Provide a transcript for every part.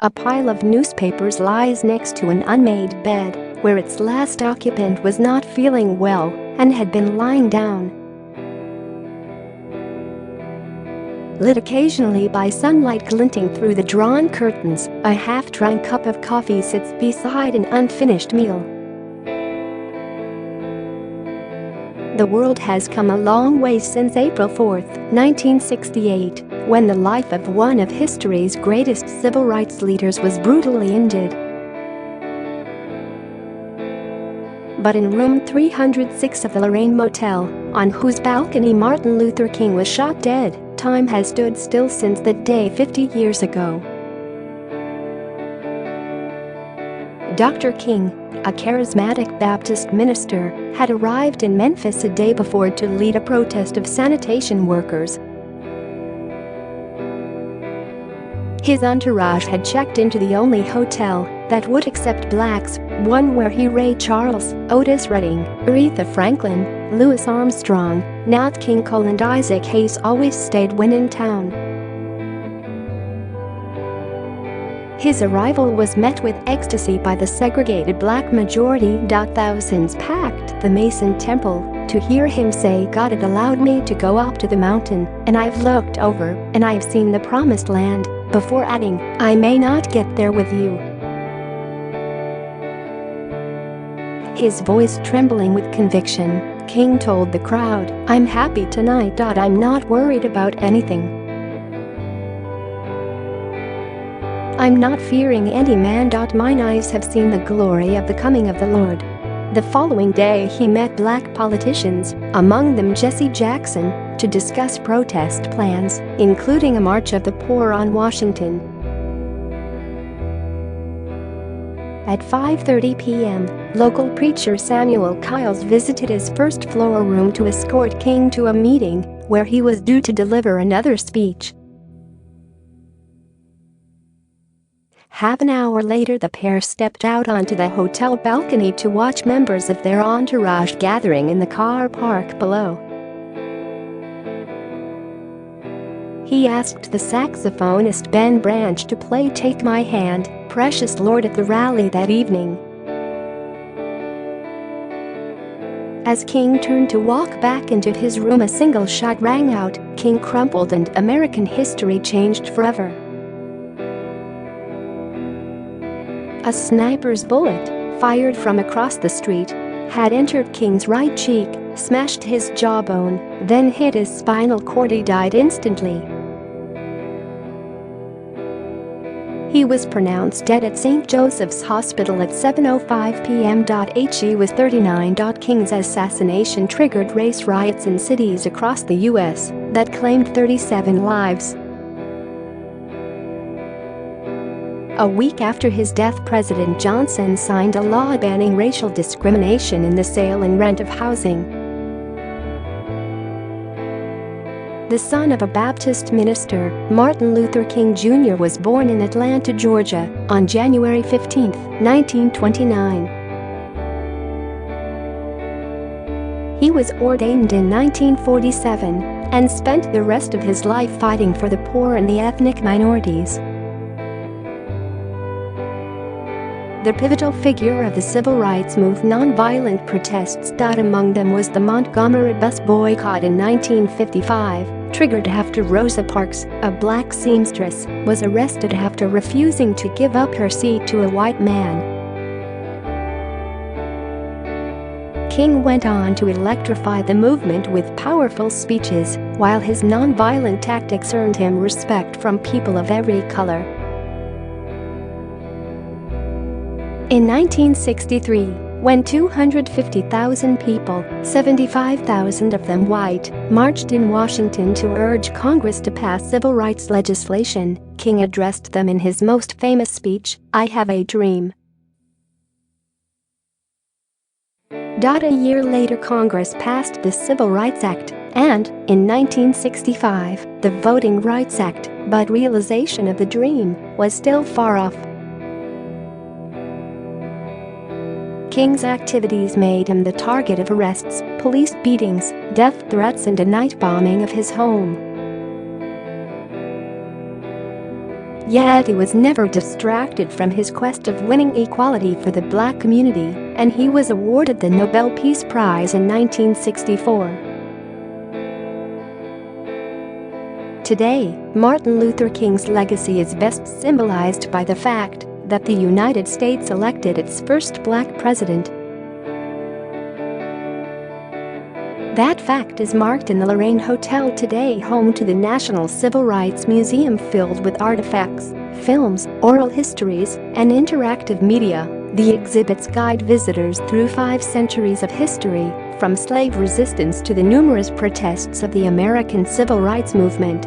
A pile of newspapers lies next to an unmade bed, where its last occupant was not feeling well and had been lying down. Lit occasionally by sunlight glinting through the drawn curtains, a half-drunk cup of coffee sits beside an unfinished meal. The world has come a long way since April 4, 1968, when the life of one of history's greatest civil rights leaders was brutally ended. But in room 306 of the Lorraine Motel, on whose balcony Martin Luther King was shot dead, time has stood still since that day 50 years ago. Dr. King, a charismatic Baptist minister, had arrived in Memphis a day before to lead a protest of sanitation workers. His entourage had checked into the only hotel that would accept blacks, one where Ray Charles, Otis Redding, Aretha Franklin, Louis Armstrong, Nat King Cole and Isaac Hayes always stayed when in town. His arrival was met with ecstasy by the segregated black majority.Thousands packed the Mason Temple to hear him say, "God had allowed me to go up to the mountain, and I've looked over, and I've seen the promised land," before adding, "I may not get there with you." His voice trembling with conviction, King told the crowd, "I'm happy tonight. I'm not worried about anything. I'm not fearing any man. Mine eyes have seen the glory of the coming of the Lord." The following day he met black politicians, among them Jesse Jackson, to discuss protest plans, including a March of the Poor on Washington. At 5:30 p.m., local preacher Samuel Kiles visited his first-floor room to escort King to a meeting where he was due to deliver another speech. Half an hour later, the pair stepped out onto the hotel balcony to watch members of their entourage gathering in the car park below. He asked the saxophonist Ben Branch to play "Take My Hand, Precious Lord" at the rally that evening. As King turned to walk back into his room, a single shot rang out, King crumpled, and American history changed forever. A sniper's bullet, fired from across the street, had entered King's right cheek, smashed his jawbone, then hit his spinal cord. He died instantly. He was pronounced dead at St. Joseph's Hospital at 7:05 p.m. He was 39. King's assassination triggered race riots in cities across the U.S. that claimed 37 lives. A week after his death, President Johnson signed a law banning racial discrimination in the sale and rent of housing. The son of a Baptist minister, Martin Luther King Jr. was born in Atlanta, Georgia, on January 15, 1929. He was ordained in 1947 and spent the rest of his life fighting for the poor and the ethnic minorities. The pivotal figure of the civil rights movement, nonviolent protests. Among them was the Montgomery bus boycott in 1955, triggered after Rosa Parks, a black seamstress, was arrested after refusing to give up her seat to a white man. King went on to electrify the movement with powerful speeches, while his nonviolent tactics earned him respect from people of every color. In 1963, when 250,000 people, 75,000 of them white, marched in Washington to urge Congress to pass civil rights legislation, King addressed them in his most famous speech, "I Have a Dream." A year later, Congress passed the Civil Rights Act and, in 1965, the Voting Rights Act, but realization of the dream was still far off. King's activities made him the target of arrests, police beatings, death threats, and a night bombing of his home. Yet he was never distracted from his quest of winning equality for the black community, and he was awarded the Nobel Peace Prize in 1964. Today, Martin Luther King's legacy is best symbolized by the fact that the United States elected its first black president. That fact is marked in the Lorraine Hotel today, home to the National Civil Rights Museum filled with artifacts, films, oral histories, and interactive media. The exhibits guide visitors through 5 centuries of history, from slave resistance to the numerous protests of the American Civil Rights Movement.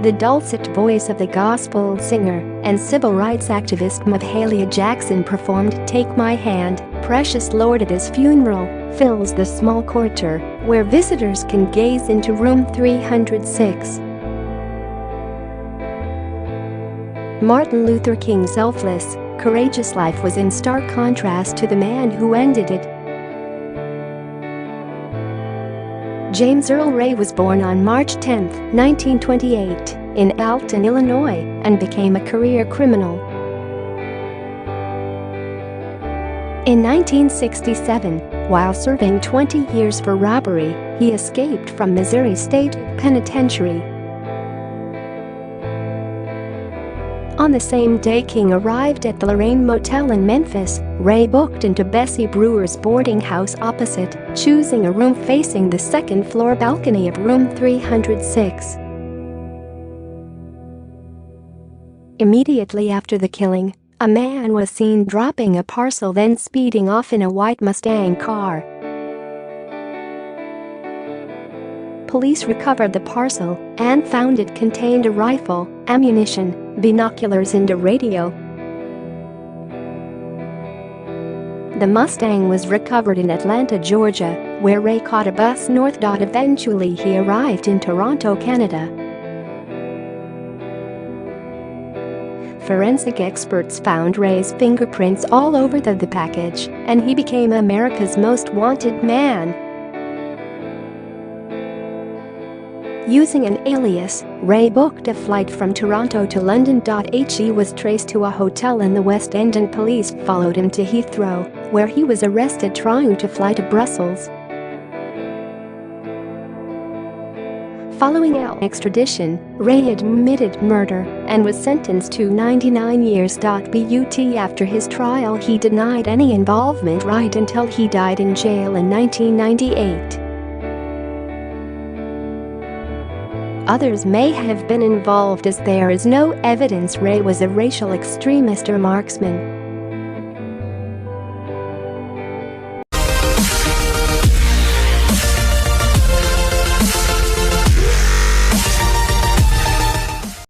The dulcet voice of the gospel singer and civil rights activist Mahalia Jackson performed "Take My Hand, Precious Lord" at his funeral, fills the small courtyard, where visitors can gaze into room 306. Martin Luther King's selfless, courageous life was in stark contrast to the man who ended it. James Earl Ray was born on March 10, 1928, in Alton, Illinois, and became a career criminal. In 1967, while serving 20 years for robbery, he escaped from Missouri State Penitentiary. On the same day King arrived at the Lorraine Motel in Memphis, Ray booked into Bessie Brewer's boarding house opposite, choosing a room facing the second-floor balcony of room 306. Immediately after the killing, a man was seen dropping a parcel, then speeding off in a white Mustang car. Police recovered the parcel and found it contained a rifle, ammunition, binoculars, and a radio. The Mustang was recovered in Atlanta, Georgia, where Ray caught a bus north. Eventually he arrived in Toronto, Canada. Forensic experts found Ray's fingerprints all over the package, and he became America's most wanted man. Using an alias, Ray booked a flight from Toronto to London. He was traced to a hotel in the West End, and police followed him to Heathrow, where he was arrested trying to fly to Brussels. Following out extradition, Ray admitted murder and was sentenced to 99 years. But after his trial, he denied any involvement right until he died in jail in 1998. Others may have been involved, as there is no evidence Ray was a racial extremist or marksman.